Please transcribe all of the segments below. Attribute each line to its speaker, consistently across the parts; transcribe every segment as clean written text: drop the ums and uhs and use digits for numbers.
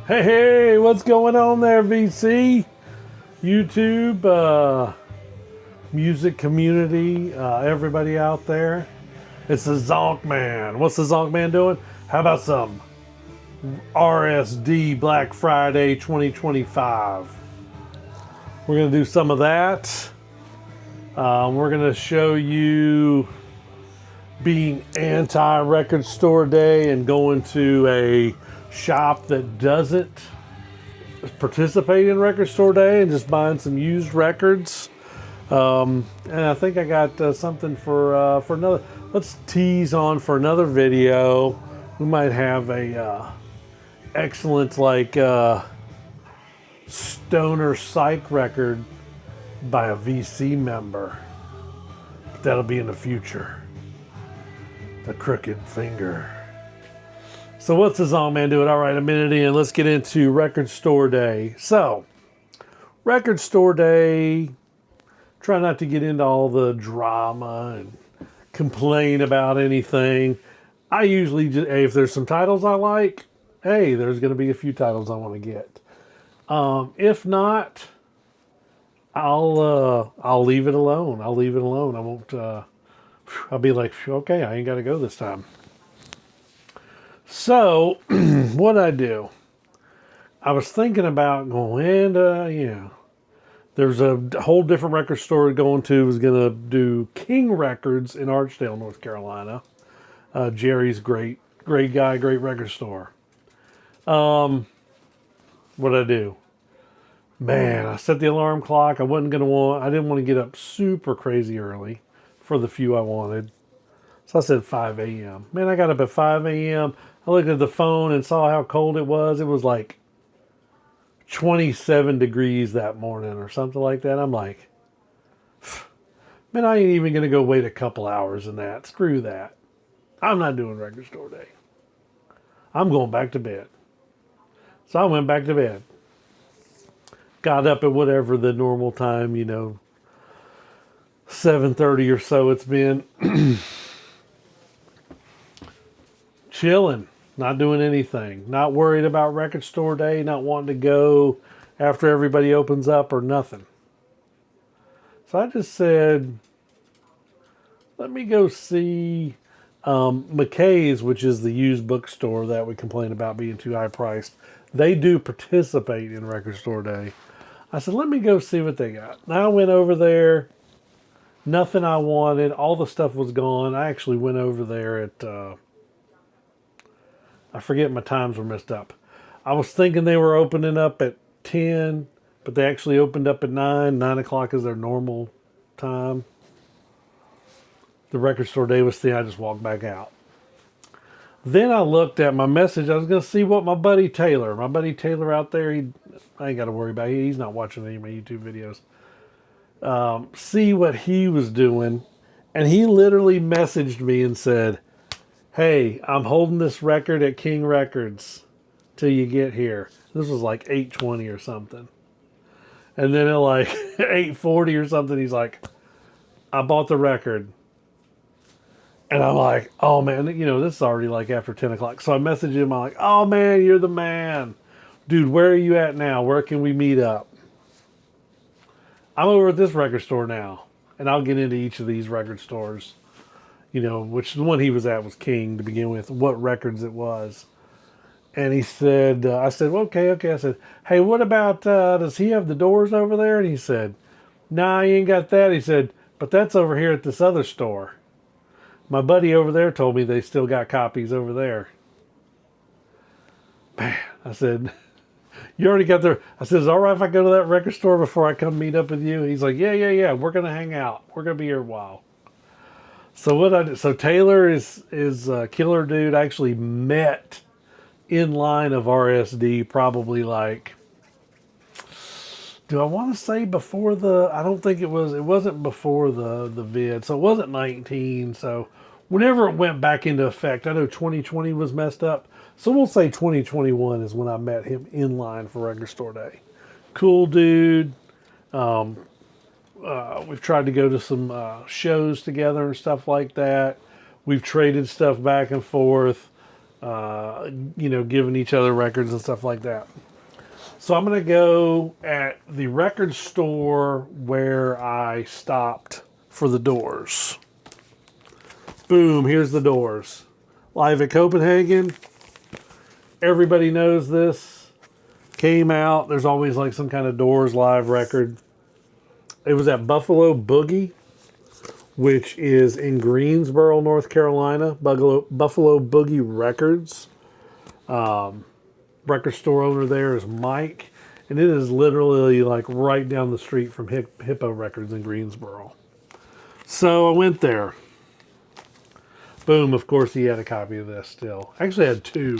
Speaker 1: Hey, what's going on there, VC? YouTube, music community, everybody out there. It's the Zonk Man. What's the Zonk Man doing? How about some RSD Black Friday 2025? We're going to do some of that. We're going to show you being anti-record store day and going to a shop that doesn't participate in record store day and just buying some used records. And I think I got something for another. Let's tease on for another video. We might have a excellent stoner psych record by a VC member. But that'll be in the future. The crooked finger. So what's the Zong Man doing? All right, a minute in. Let's get into record store day. So, record store day. Try not to get into all the drama and complain about anything. I usually just, hey, if there's some titles I like, hey, there's going to be a few titles I want to get. If not, I'll leave it alone. I'll leave it alone. I won't. I'll be like, okay, I ain't got to go this time. So, what I do? I was thinking about going, and there's a whole different record store going to. Was going to do King Records in Archdale, North Carolina. Jerry's great guy, great record store. What I do? Man, I set the alarm clock. I didn't want to get up super crazy early for the few I wanted. So I said 5 a.m. Man, I got up at 5 a.m. I looked at the phone and saw how cold it was. It was like 27 degrees that morning or something like that. I'm like, man, I ain't even going to go wait a couple hours in that. Screw that. I'm not doing record store day. I'm going back to bed. So I went back to bed. Got up at whatever the normal time, 7:30 or so it's been. Chilling. Not doing anything. Not worried about record store day. Not wanting to go after everybody opens up or nothing. So I just said, let me go see McKay's, which is the used bookstore that we complain about being too high priced. They do participate in record store day. I said, let me go see what they got. Now I went over there. Nothing I wanted. All the stuff was gone. I actually went over there at... I forget, my times were messed up. I was thinking they were opening up at 10, but they actually opened up at 9. 9 o'clock is their normal time. The record store day was thin. I just walked back out. Then I looked at my message. I was going to see what my buddy Taylor out there, I ain't got to worry about it. He's not watching any of my YouTube videos. See what he was doing. And he literally messaged me and said, hey, I'm holding this record at King Records till you get here. This was like 8:20 or something. And then at like 8:40 or something, he's like, I bought the record. And I'm like, oh man, this is already like after 10 o'clock. So I messaged him. I'm like, oh man, you're the man. Dude, where are you at now? Where can we meet up? I'm over at this record store now. And I'll get into each of these record stores. Which the one he was at was King to begin with, what records it was. And he said, I said, well, okay. I said, hey, what about, does he have the doors over there? And he said, nah, he ain't got that. He said, but that's over here at this other store. My buddy over there told me they still got copies over there. Man, I said, you already got there. I said, is it all right if I go to that record store before I come meet up with you? He's like, yeah. We're going to hang out. We're going to be here a while. So Taylor is a killer dude. I actually met in line of RSD probably like, do I want to say before I don't think it wasn't before the vid. So it wasn't 19. So whenever it went back into effect, I know 2020 was messed up. So we'll say 2021 is when I met him in line for record store day. Cool dude. We've tried to go to some shows together and stuff like that. We've traded stuff back and forth. giving each other records and stuff like that. So I'm going to go at the record store where I stopped for the Doors. Boom, here's the Doors. Live at Copenhagen. Everybody knows this. Came out. There's always like some kind of Doors live record. It was at Buffalo Boogie, which is in Greensboro, North Carolina. Buffalo Boogie Records. Record store owner there is Mike, and it is literally like right down the street from Hippo Records in Greensboro. So I went there. Boom, of course he had a copy of this still. Actually I had two.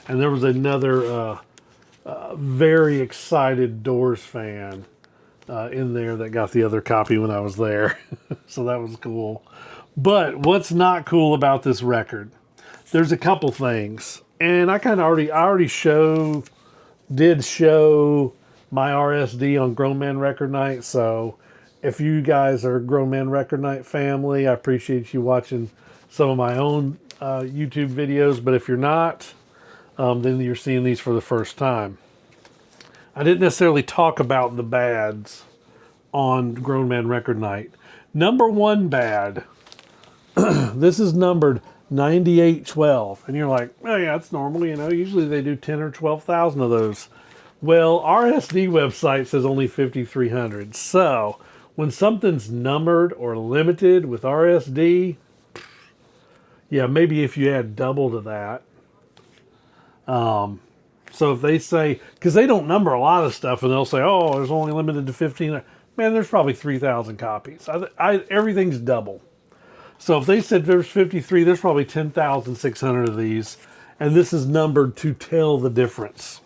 Speaker 1: And there was another very excited Doors fan in there that got the other copy when I was there. So that was cool. But what's not cool about this record? There's a couple things. And I kind of already did show my RSD on Grown Man Record Night. So if you guys are Grown Man Record Night family, I appreciate you watching some of my own YouTube videos. But if you're not, then you're seeing these for the first time. I didn't necessarily talk about the bads on Grown Man Record Night. Number one bad. This is numbered 9812, and you're like, oh yeah, that's normal, usually they do 10 or 12,000 of those. Well, RSD website says only 5,300. So when something's numbered or limited with RSD, yeah, maybe if you add double to that. So if they say, because they don't number a lot of stuff, and they'll say, oh, there's only limited to 15. Man, there's probably 3,000 copies. Everything's double. So if they said there's 53, there's probably 10,600 of these. And this is numbered to tell the difference.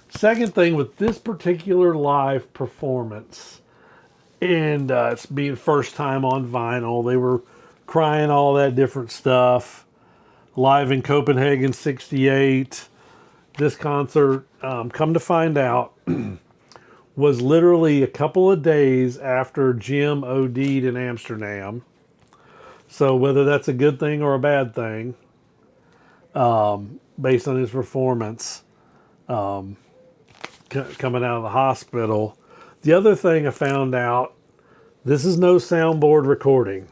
Speaker 1: Second thing with this particular live performance, and it's being first time on vinyl, they were crying all that different stuff. Live in Copenhagen, 68. This concert, come to find out, was literally a couple of days after Jim OD'd in Amsterdam. So whether that's a good thing or a bad thing, based on his performance, coming out of the hospital. The other thing I found out, this is no soundboard recording.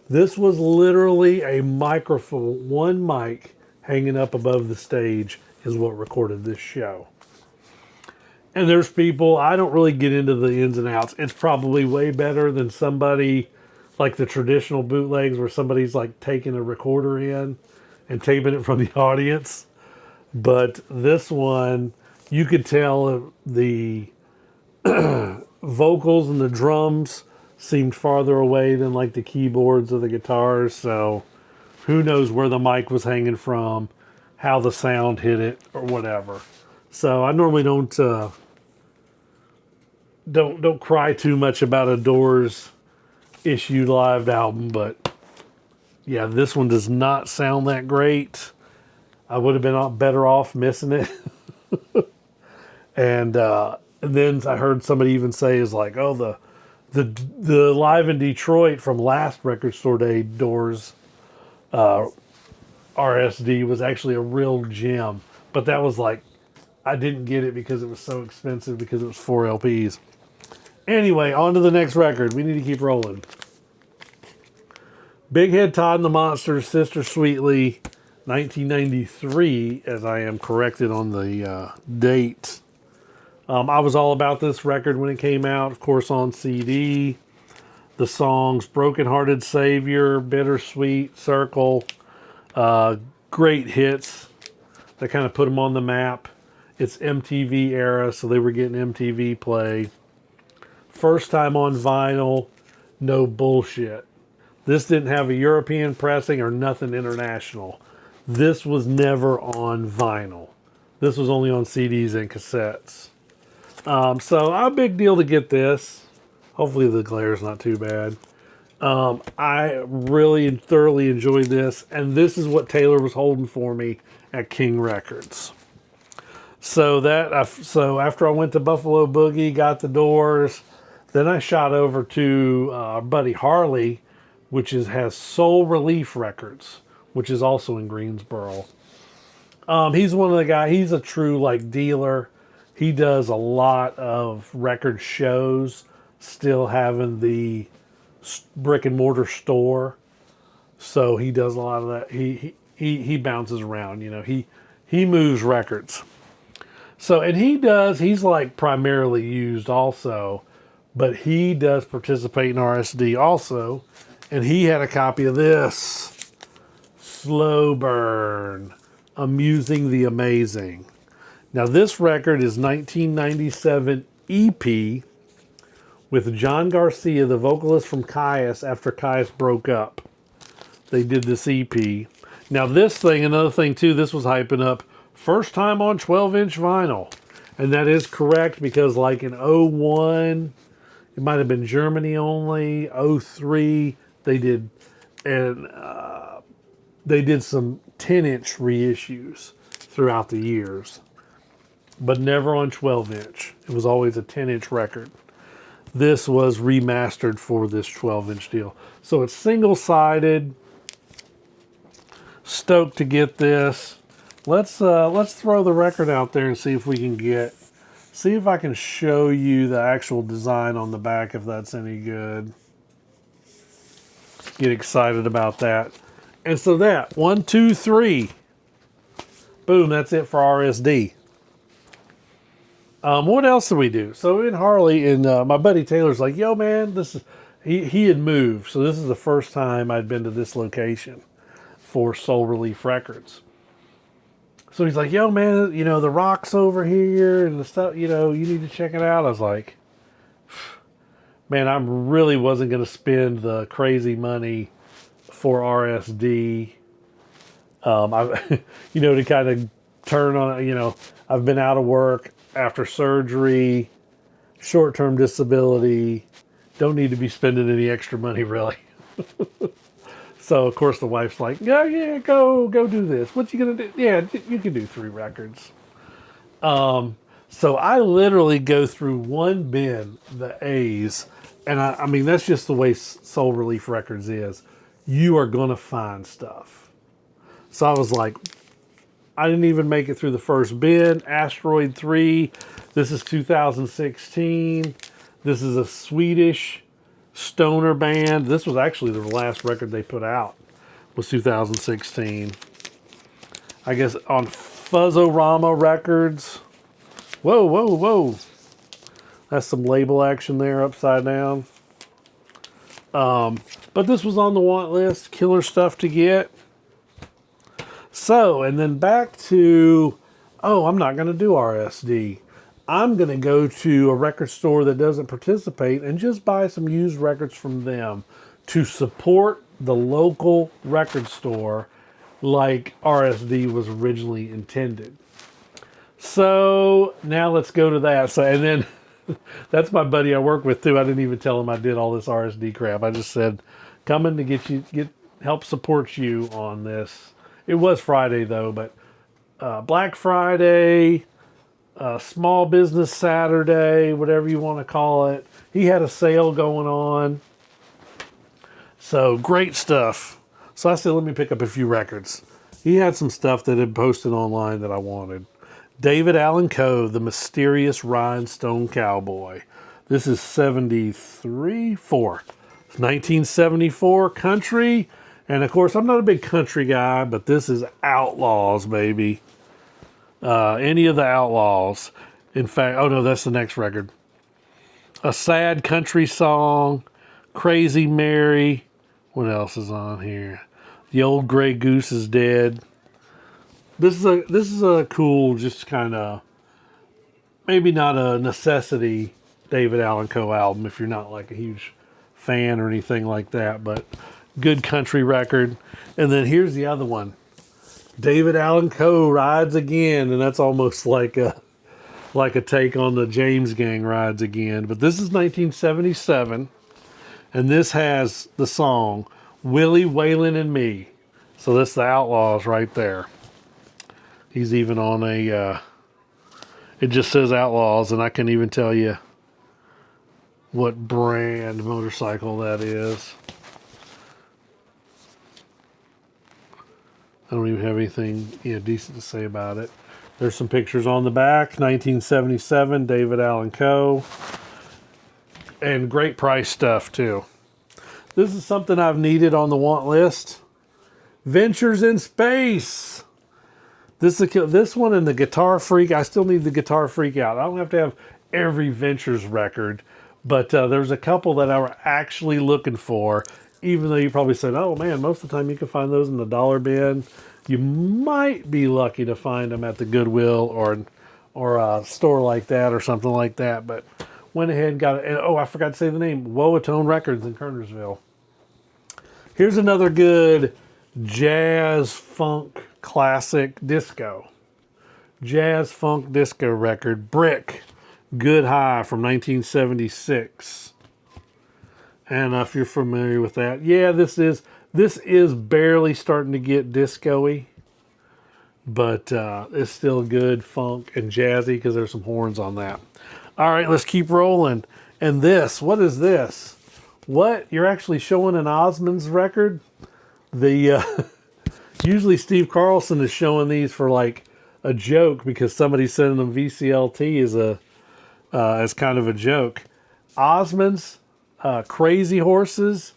Speaker 1: This was literally a microphone, one mic hanging up above the stage is what recorded this show. And there's people, I don't really get into the ins and outs. It's probably way better than somebody like the traditional bootlegs where somebody's like taking a recorder in and taping it from the audience. But this one, you could tell the vocals and the drums seemed farther away than like the keyboards or the guitars. So who knows where the mic was hanging from, how the sound hit it, or whatever. So I normally don't cry too much about a Doors issued live album, but yeah, this one does not sound that great. I would have been better off missing it. And then I heard somebody even say is like, oh, the live in Detroit from last Record Store Day Doors RSD was actually a real gem, but that was like, I didn't get it because it was so expensive because it was 4 LPs. Anyway, on to the next record. We need to keep rolling. Big Head Todd and the Monsters, Sister Sweetly, 1993, as I am corrected on the date. I was all about this record when it came out, of course, on CD. The songs Broken Hearted Savior, Bittersweet, Circle, great hits that kind of put them on the map. It's MTV era, so they were getting MTV play. First time on vinyl, no bullshit. This didn't have a European pressing or nothing international. This was never on vinyl. This was only on CDs and cassettes. So a big deal to get this. Hopefully the glare's not too bad. I really and thoroughly enjoyed this, and this is what Taylor was holding for me at King Records. So after I went to Buffalo Boogie, got the Doors, then I shot over to our buddy Harley, which has Soul Relief Records, which is also in Greensboro. He's one of the guys. He's a true like dealer. He does a lot of record shows, still having the brick and mortar store. So he does a lot of that. He bounces around. You know, he moves records. So and he's like primarily used also, but he does participate in RSD also, and he had a copy of this Slow Burn, Amusing the Amazing. Now this record is 1997 EP with John Garcia, the vocalist from Caius, after Caius broke up. They did this EP. Now this thing, another thing too, this was hyping up first time on 12-inch vinyl. And that is correct because like in '01, it might have been Germany only. '03, they did, and they did some 10-inch reissues throughout the years, but never on 12-inch. It was always a 10-inch record. This was remastered for this 12-inch deal. So it's single-sided. Stoked to get this. Let's throw the record out there and see if we can see if I can show you the actual design on the back, if that's any good. Get excited about that. And so that, 1, 2, 3. Boom, that's it for RSD. What else did we do? So in Harley, and my buddy Taylor's like, yo man, he had moved. So this is the first time I'd been to this location for Soul Relief Records. So he's like, yo man, you know, the rock's over here and the stuff, you know, you need to check it out. I was like, man, I really wasn't going to spend the crazy money for RSD. You know, to kind of turn on, you know, I've been out of work after surgery, short-term disability, don't need to be spending any extra money really. So of course the wife's like, yeah, go do this. What you gonna do? Yeah, you can do 3 records. So I literally go through one bin, the A's, and I mean that's just the way Soul Relief Records is. You are gonna find stuff. So I was like, I didn't even make it through the first bin. Asteroid 3. This is 2016. This is a Swedish stoner band. This was actually the last record they put out, was 2016. I guess on Fuzzorama Records. Whoa. That's some label action there upside down. But this was on the want list. Killer stuff to get. So, and then back to, I'm not going to do RSD. I'm going to go to a record store that doesn't participate and just buy some used records from them to support the local record store like RSD was originally intended. So now let's go to that. So, and then that's my buddy I work with too. I didn't even tell him I did all this RSD crap. I just said, coming to help support you on this. It was Friday though, but Black Friday, Small Business Saturday, whatever you want to call it. He had a sale going on. So great stuff. So I said, let me pick up a few records. He had some stuff that had posted online that I wanted. David Allan Coe, The Mysterious Rhinestone Cowboy. This is 4. It's 1974 country. And of course, I'm not a big country guy, but this is Outlaws, baby. Any of the Outlaws. In fact, that's the next record. A Sad Country Song, Crazy Mary. What else is on here? The Old Gray Goose is Dead. This is a cool, just kind of, maybe not a necessity David Allan Coe album if you're not like a huge fan or anything like that, but good country record. And then here's the other one. David Allan Coe Rides Again, and that's almost like a take on the James Gang Rides Again. But this is 1977, and this has the song Willie, Waylon, and Me. So that's the Outlaws right there. He's even on it just says Outlaws, and I can't even tell you what brand motorcycle that is. I don't even have anything decent to say about it. There's some pictures on the back. 1977, David Allen Coe. And great price stuff, too. This is something I've needed on the want list. Ventures in Space. This one and the Guitar Freak. I still need the Guitar Freak out. I don't have to have every Ventures record. But there's a couple that I were actually looking for. Even though you probably said, oh man, most of the time you can find those in the dollar bin. You might be lucky to find them at the Goodwill or a store like that or something like that. But went ahead and got it. And, oh, I forgot to say the name. Woatone Records in Kernersville. Here's another good jazz funk classic disco. Jazz funk disco record. Brick. Good High from 1976. And if you're familiar with that, yeah, this is barely starting to get disco-y, but it's still good funk and jazzy because there's some horns on that. All right, let's keep rolling. And this, what is this? What? You're actually showing an Osmonds record? The usually Steve Carlson is showing these for like a joke because somebody's sending them VCLT as kind of a joke. Osmonds. Crazy Horses.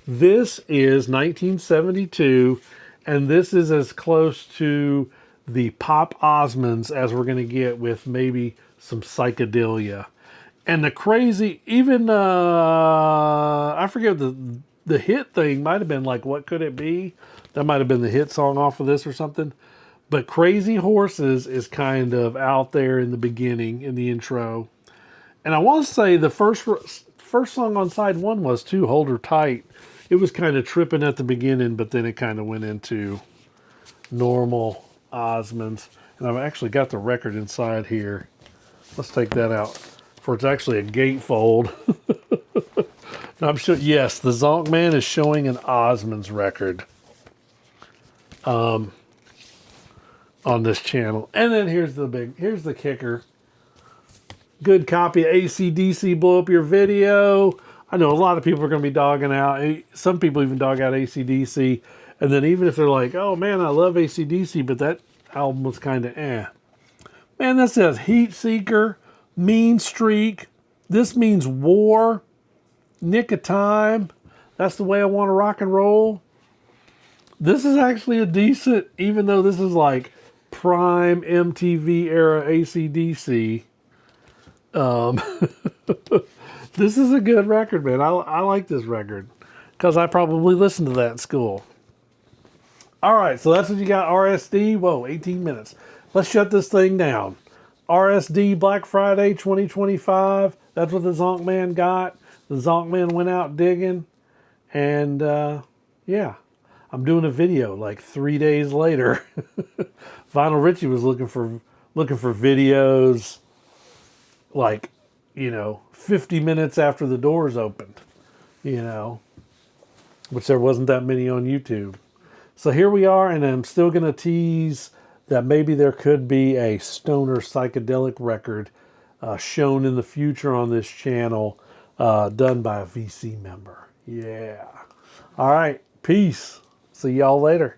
Speaker 1: This is 1972, and this is as close to the Pop Osmonds as we're going to get with maybe some psychedelia. And the crazy, even I forget the hit thing might have been like What Could It Be? That might have been the hit song off of this or something. But Crazy Horses is kind of out there in the beginning, in the intro. And I want to say the first song on side one was too, Hold Her Tight. It was kind of tripping at the beginning, but then it kind of went into normal Osmonds. And I've actually got the record inside here. Let's take that out. For it's actually a gatefold. I'm sure, yes, the Zonk Man is showing an Osmonds record on this channel. And then here's the kicker. Good copy of AC/DC, Blow Up Your Video. I know a lot of people are going to be dogging out. Some people even dog out AC/DC. And then even if they're like, oh man, I love AC/DC, but that album was kind of eh. Man, that says Heat Seeker, Mean Streak. This means war. Nick of Time. That's the way I want to rock and roll. This is actually a decent, even though this is like prime MTV era AC/DC. This is a good record, man. I like this record because I probably listened to that in school. All right, so that's what you got. RSD. Whoa, 18 minutes. Let's shut this thing down. RSD Black Friday 2025. That's what the Zonk Man got. The Zonk Man went out digging, and yeah, I'm doing a video like 3 days later. Vinyl Richie was looking for videos like, 50 minutes after the doors opened, which there wasn't that many on YouTube. So here we are, and I'm still going to tease that maybe there could be a stoner psychedelic record shown in the future on this channel, done by a VC member. Yeah. All right. Peace. See y'all later.